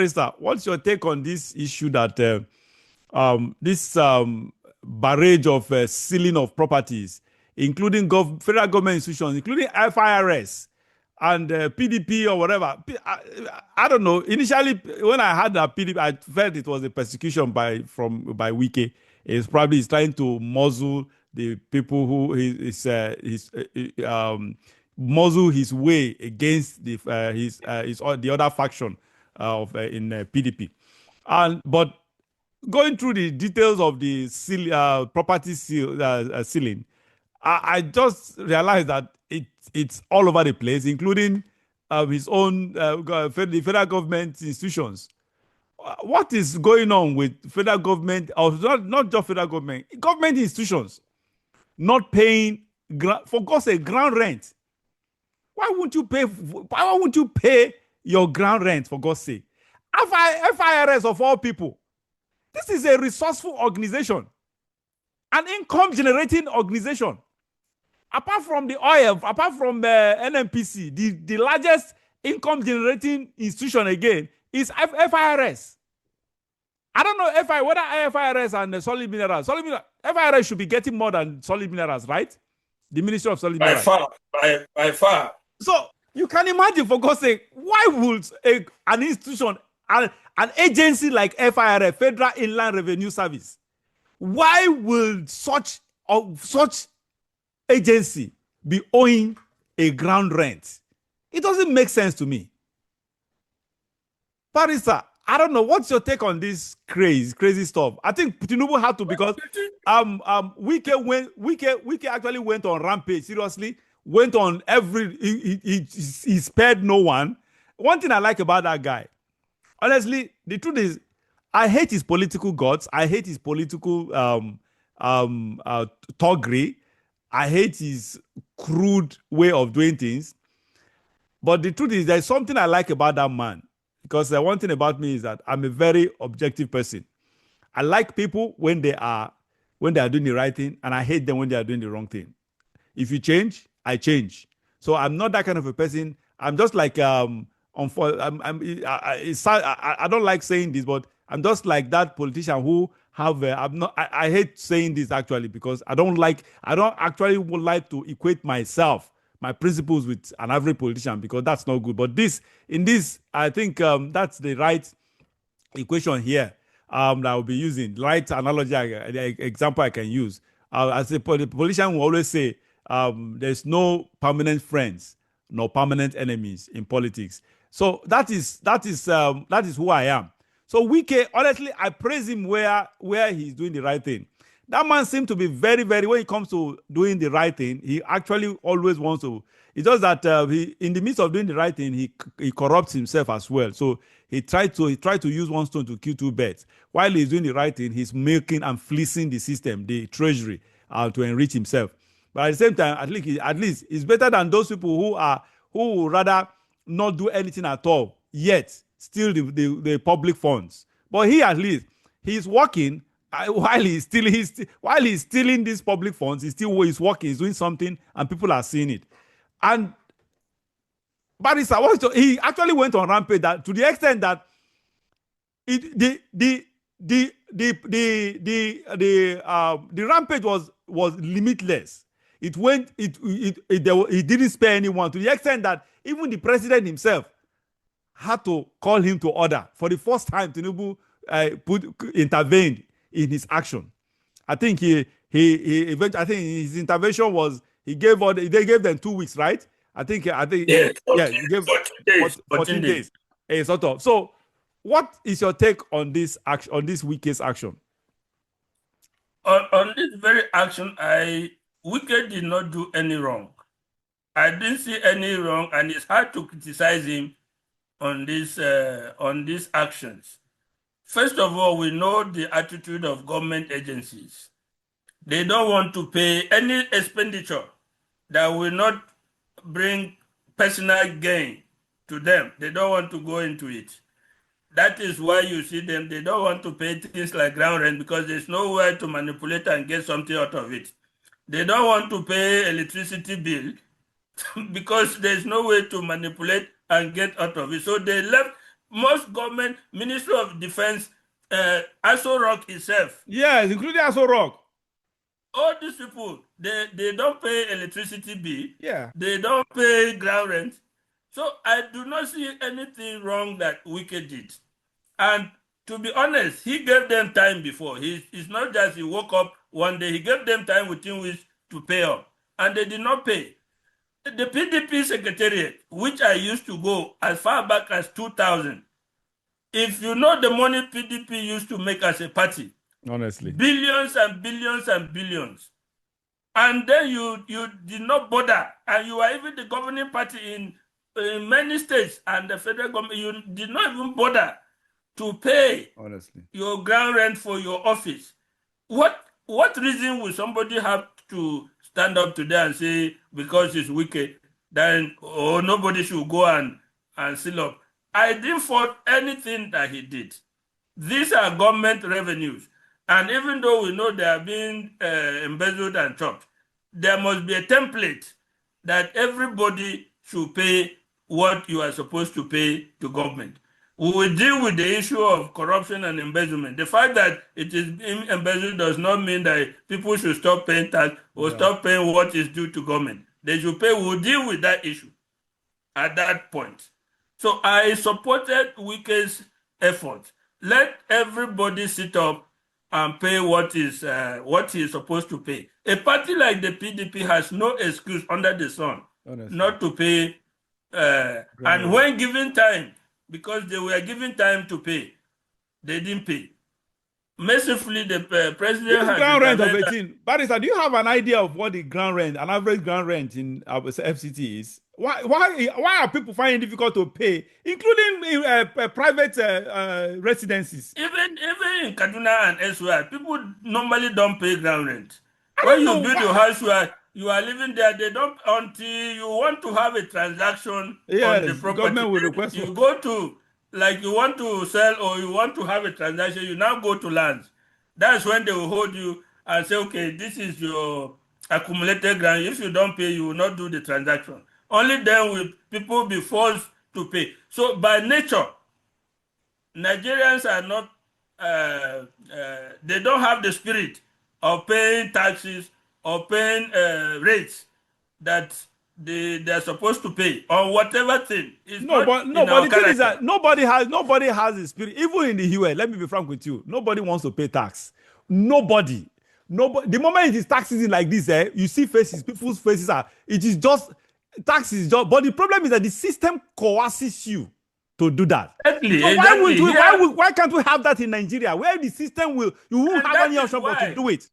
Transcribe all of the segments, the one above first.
Barrister, what's your take on this issue that this barrage of sealing of properties, including federal government institutions, including FIRS and PDP or whatever? I don't know. Initially, when I had that PDP, I felt it was a persecution by Wike. He's probably trying to muzzle the people who muzzle his way against the other faction in PDP. But going through the details of the property sealing, I just realized that it's all over the place, including his own the federal government institutions. What is going on with federal government, or not just federal government institutions, not paying, for God's sake, ground rent? Why won't you pay your ground rent, for God's sake? FIRS, of all people, this is a resourceful organization, an income-generating organization. Apart from the oil, apart from NNPC, the largest income-generating institution again is FIRS. I don't know whether FIRS and Solid Minerals. FIRS should be getting more than Solid Minerals, right? The Ministry of Solid Minerals. By far. So you can imagine, for God's sake, why would an institution, an agency like FIRS, Federal Inland Revenue Service, why will such agency be owing a ground rent? It doesn't make sense to me. Barrister, I don't know. What's your take on this crazy stuff? I think Tinubu had to, because Wike actually went on rampage. Seriously, went on he spared no one. One thing I like about that guy, honestly, the truth is, I hate his political guts. I hate his political toggery. I hate his crude way of doing things. But the truth is, there's something I like about that man. Because one thing about me is that I'm a very objective person. I like people when they are doing the right thing, and I hate them when they are doing the wrong thing. If you change, I change. So I'm not that kind of a person. I'm just like I don't like saying this, but I'm just like that politician who have I hate saying this actually, because I don't actually would like to equate my principles with an average politician, because that's not good. But in this, I think that's the right equation here that I'll be using. Right analogy, the example I can use. As a politician will always say, there's no permanent friends, no permanent enemies in politics. So that is who I am. So Wike, honestly, I praise him where he's doing the right thing. That man seems to be very, very, when it comes to doing the right thing, he actually always wants to. It's just that in the midst of doing the right thing, he corrupts himself as well. So he tried to use one stone to kill two birds. While he's doing the right thing, he's milking and fleecing the system, the treasury, to enrich himself. But at the same time, at least it's better than those people who would rather not do anything at all, yet steal the public funds. But he, at least, he's working. While he's stealing these public funds, he's working, he's doing something, and people are seeing it. And Barrister, he actually went on rampage to the extent that the rampage was limitless. He didn't spare anyone, to the extent that even the president himself had to call him to order. For the first time, Tinubu intervened in his action. I think he his intervention was, they gave them 2 weeks, right? He gave 14 days. Sort of. So what is your take on this action, on this Wike's action? On this very action, Wike did not do any wrong. I didn't see any wrong, and it's hard to criticize him on these actions. First of all, we know the attitude of government agencies. They don't want to pay any expenditure that will not bring personal gain to them. They don't want to go into it. That is why you see them, they don't want to pay things like ground rent, because there's no way to manipulate and get something out of it. They don't want to pay electricity bill because there's no way to manipulate and get out of it. So they left most government, Ministry of Defense, Aso Rock itself. Yes, including Aso Rock. All these people, they don't pay electricity bill. Yeah. They don't pay ground rent. So I do not see anything wrong that Wike did. And to be honest, he gave them time before. It's not just he woke up one day. He gave them time within which to pay up. And they did not pay. The PDP secretariat, which I used to go as far back as 2000, if you know the money PDP used to make as a party, honestly, billions and billions and billions, and then you did not bother, and you are even the governing party in many states and the federal government, you did not even bother to pay honestly your ground rent for your office. What reason would somebody have to stand up today and say because it's wicked, then nobody should go and seal up? I didn't fault anything that he did. These are government revenues. And even though we know they are being embezzled and chopped, there must be a template that everybody should pay what you are supposed to pay to government. We will deal with the issue of corruption and embezzlement. The fact that it is being embezzled does not mean that people should stop paying tax or stop paying what is due to government. They should pay. We will deal with that issue at that point. So I supported Wike's effort. Let everybody sit up and pay what he is supposed to pay. A party like the PDP has no excuse under the sun not to pay. And when given time, because they were given time to pay, they didn't pay. Mercifully, the president has ground rent of 18. Barrister, do you have an idea of what the ground rent, an average ground rent in our FCT is? Why are people finding it difficult to pay, including private residences? Even in Kaduna and elsewhere, people normally don't pay ground rent. When you build your house, you are living there. They don't until you want to have a transaction on the property. Government will request you go to, like you want to sell or you want to have a transaction. You now go to lands. That's when they will hold you and say, okay, this is your accumulated grant. If you don't pay, you will not do the transaction. Only then will people be forced to pay. So by nature, Nigerians are not, they don't have the spirit of paying taxes or paying rates that they are supposed to pay on whatever thing. But the thing is that nobody has the spirit. Even in the US, let me be frank with you, nobody wants to pay tax. Nobody. The moment it is tax season like this, you see faces, people's faces it is just taxes. But the problem is that the system coerces you to do that. Exactly. So why can't we have that in Nigeria, where the system you won't have any option but to do it?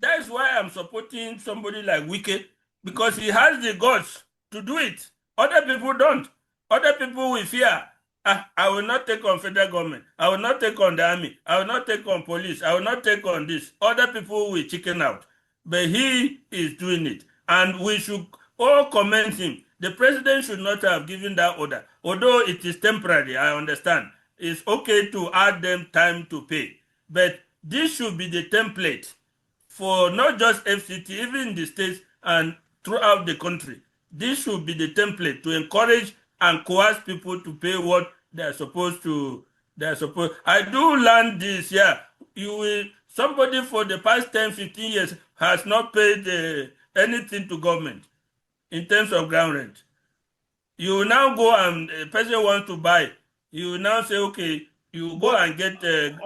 That's why I'm supporting somebody like Wike, because he has the guts to do it. Other people don't. Other people will fear. I will not take on federal government. I will not take on the army. I will not take on police. I will not take on this. Other people will chicken out. But he is doing it. And we should all commend him. The president should not have given that order. Although it is temporary, I understand. It's okay to add them time to pay. But this should be the template for not just FCT, even in the states and throughout the country. This should be the template to encourage and coerce people to pay what they're supposed to. I do learn this, somebody for the past 10, 15 years has not paid anything to government in terms of ground rent. You will now go and a person wants to buy. You will now say, okay, you go and get the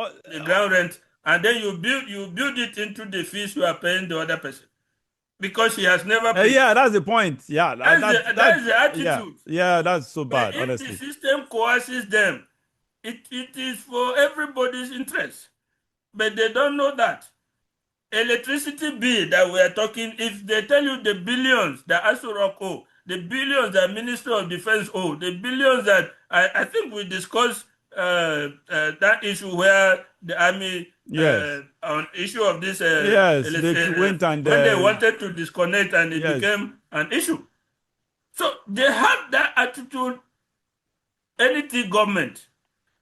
ground rent, and then you build it into the fees you are paying the other person, because he has never paid. That's the point. That's the attitude. That's so bad. If honestly, the system coerces them, it is for everybody's interest, but they don't know that. Electricity bill that we are talking, if they tell you the billions that Aso Rock owe, the billions that Ministry of Defense owe, the billions that I think we discussed that issue where the army on issue of this they went and when they wanted to disconnect and it became an issue. So they have that attitude, anything government,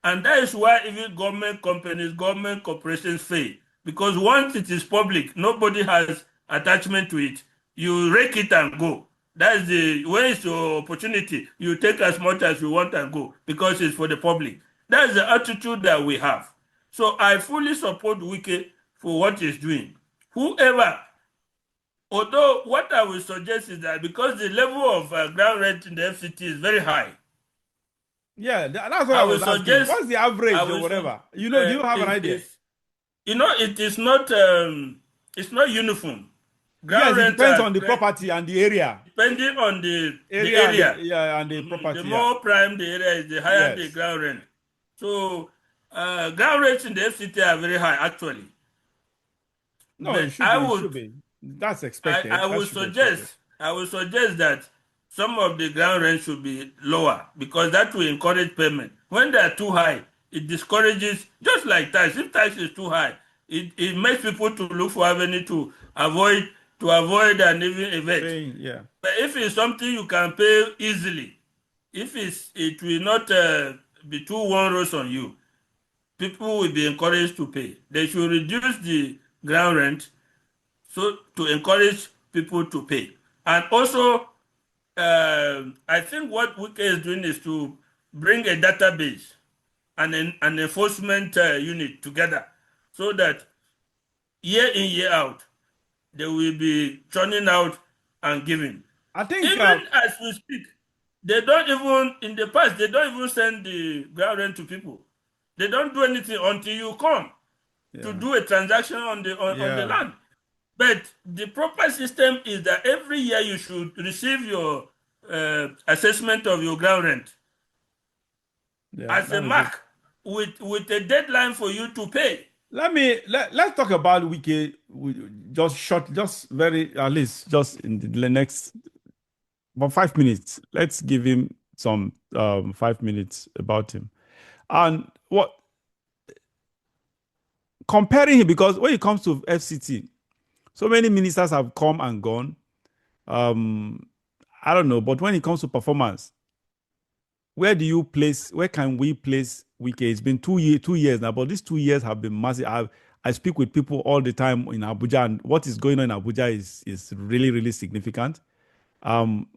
and that is why even government companies, government corporations fail, because once it is public, nobody has attachment to it. You rake it and go. That's the when it's your opportunity, you take as much as you want and go because it's for the public. That's the attitude that we have. So I fully support Wike for what he's doing. Whoever, although what I will suggest is that because the level of ground rent in the FCT is very high, Yeah, that's what I I will was asking. suggest What's the I average or will whatever? You know, do you have an it idea? is it is not uniform. Ground Yes, it rent depends are on the property and the area. depending on the Area and the, area. yeah, and the The property, yeah. more prime the area is, the higher the Yes. ground rent. So ground rents in the FCT are very high actually. No, it But should be. It should be. That's expected. I That would should be expected. suggest that some of the ground rent should be lower because that will encourage payment. When they are too high, it discourages, just like tax. If tax is too high, it makes people to look for avenue to avoid and even evade. Yeah. But if it's something you can pay easily, it will not be too onerous on you, people will be encouraged to pay. They should reduce the ground rent so to encourage people to pay. And also, I think what Wike is doing is to bring a database and an enforcement unit together so that year in, year out, they will be churning out and giving. I think Even as we speak, they don't even, in the past, they don't even send the ground rent to people. They don't do anything until you come to do a transaction on the land. But the proper system is that every year you should receive your assessment of your ground rent as a mark with a deadline for you to pay. Let's talk about Wike just short, just very at least just in the next about 5 minutes. Let's give him some 5 minutes about him. And what comparing him, because when it comes to FCT, so many ministers have come and gone. I don't know, but when it comes to performance, where can we place Wike? It's been 2 years now, but these 2 years have been massive. I speak with people all the time in Abuja, and what is going on in Abuja is really, really significant.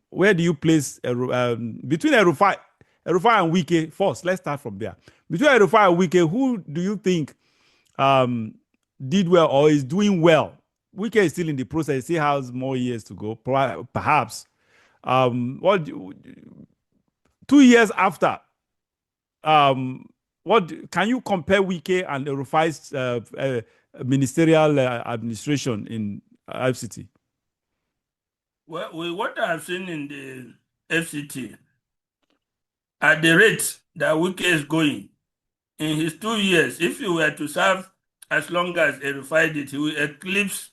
Where do you place between Erufai and Wike first? Let's start from there. Between Erufai and Wike, who do you think did well or is doing well? Wike is still in the process; he still has more years to go, perhaps. 2 years after, what can you compare Wike and Erufai's ministerial administration in FCT? Well, with what I've seen in the FCT, at the rate that Wike is going, in his 2 years, if he were to serve as long as Erufai did, he will eclipse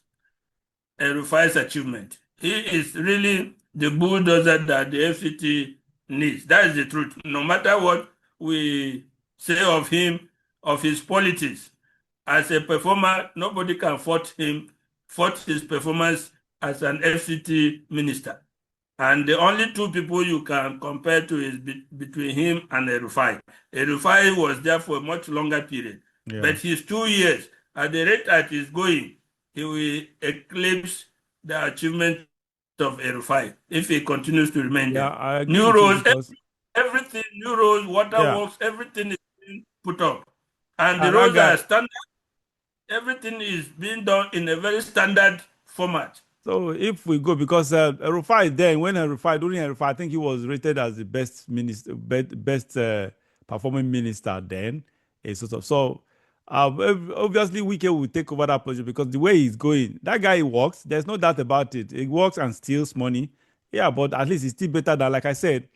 Erufai's achievement. He is really the bulldozer that the FCT needs. That is the truth. No matter what we say of him, of his politics, as a performer, nobody can fault his performance as an FCT minister. And the only two people you can compare to is between him and Erufai. Erufai was there for a much longer period. Yeah. But his 2 years, at the rate that he's going, he will eclipse the achievement of Erufai if he continues to remain there. New roads, everything, new roads, waterworks, everything is being put up. And the roads are standard. Everything is being done in a very standard format. So if we go, because Erufai then, during Erufai, I think he was rated as the best minister, best performing minister then. So obviously Wike will take over that position because the way he's going, that guy works. There's no doubt about it. He works and steals money. Yeah, but at least it's still better than, like I said,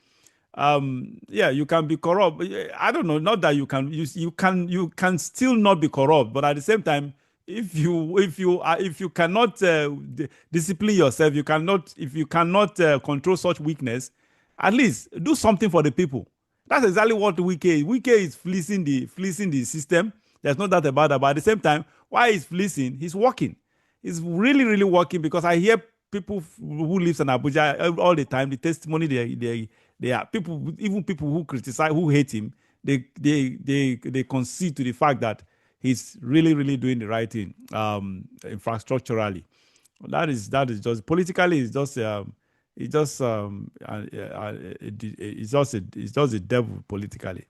you can be corrupt. I don't know, not that you can still not be corrupt, but at the same time, if you cannot discipline yourself, if you cannot control such weakness, at least do something for the people. That's exactly what Wike is. Wike is fleecing the system. There's no doubt about that. But at the same time, while he's fleecing, he's working. He's really, really working, because I hear people who live in Abuja all the time, the testimony they are people, even people who criticize, who hate him, they concede to the fact that he's really, really doing the right thing infrastructurally. That is just politically. It's just He just it's just a devil politically.